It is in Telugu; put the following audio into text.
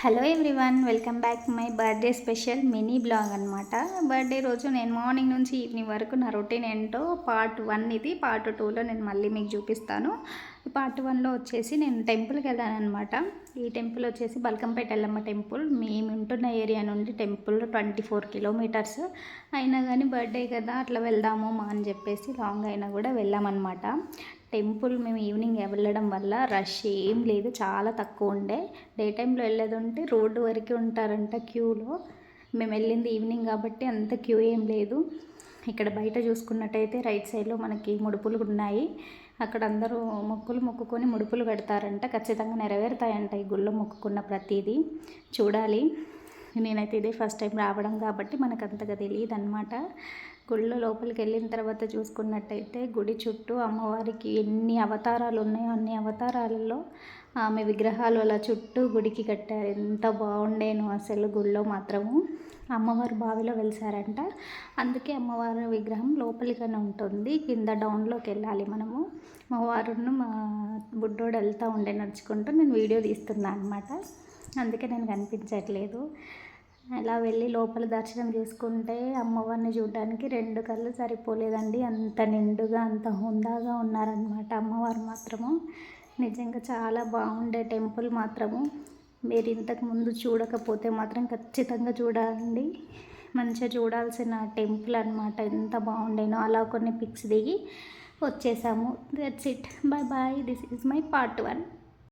Hello everyone, welcome back my birthday special mini blog అనమాట. బర్త్డే రోజు నేను మార్నింగ్ నుంచి ఈవినింగ్ వరకు నా రొటీన్ ఏంటో పార్ట్ 1 ఇది. పార్ట్ 2లో నేను మళ్ళీ మీకు చూపిస్తాను. పార్ట్ 1లో వచ్చేసి నేను టెంపుల్కి వెళ్ళాను అనమాట. ఈ టెంపుల్ వచ్చేసి బల్కంపేట ఎల్లమ్మ టెంపుల్. మేము ఉంటున్న ఏరియా నుండి టెంపుల్ 24 కిలోమీటర్స్. అయినా కానీ బర్త్డే కదా అట్లా వెళ్దాము మా అని చెప్పేసి లాంగ్ అయినా కూడా వెళ్ళామన్నమాట. టెంపుల్ మేము ఈవినింగ్ వెళ్ళడం వల్ల రష్ ఏం లేదు, చాలా తక్కువ ఉండే. డే టైంలో వెళ్ళేది ఉంటే రోడ్డు వరకు ఉంటారంట క్యూలో. మేము వెళ్ళింది ఈవినింగ్ కాబట్టి అంత క్యూ ఏం లేదు. ఇక్కడ బయట చూసుకున్నట్టయితే రైట్ సైడ్లో మనకి ముడుపులు ఉన్నాయి. అక్కడ అందరూ మొక్కులు మొక్కుకొని ముడుపులు కడతారంట, ఖచ్చితంగా నెరవేరుతాయంట ఈ గుళ్ళో మొక్కుకున్న ప్రతిదీ. చూడాలి. నేనైతే ఇదే ఫస్ట్ టైం రావడం కాబట్టి మనకు అంతగా తెలియదు అనమాట. గుడిలో లోపలికి వెళ్ళిన తర్వాత చూసుకున్నట్టయితే గుడి చుట్టూ అమ్మవారికి ఎన్ని అవతారాలు ఉన్నాయో అన్ని అవతారాలలో ఆమె విగ్రహాలు అలా చుట్టూ గుడికి కట్టారు. ఎంత బాగుండేను అసలు. గుడిలో మాత్రము అమ్మవారు బావిలో వెలిసారంట, అందుకే అమ్మవారి విగ్రహం లోపలిగానే ఉంటుంది. కింద డౌన్లోకి వెళ్ళాలి మనము. మా వారును మా బుడ్డోడు వెళ్తూ ఉండే నడుచుకుంటూ, నేను వీడియో తీస్తున్నాను అనమాట, అందుకే నేను కనిపించట్లేదు. అలా వెళ్ళి లోపల దర్శనం చేసుకుంటే అమ్మవారిని చూడడానికి 2 కళ్ళు సరిపోలేదండి. అంత నిండుగా అంత హుందాగా ఉన్నారనమాట అమ్మవారు మాత్రము. నిజంగా చాలా బాగుండే టెంపుల్ మాత్రము. మీరు ఇంతకు ముందు చూడకపోతే మాత్రం ఖచ్చితంగా చూడాలండి. మంచిగా చూడాల్సిన టెంపుల్ అనమాట. ఎంత బాగుండేనో. అలా కొన్ని పిక్స్ దిగి వచ్చేసాము. That's it. Bye bye. This is my part 1.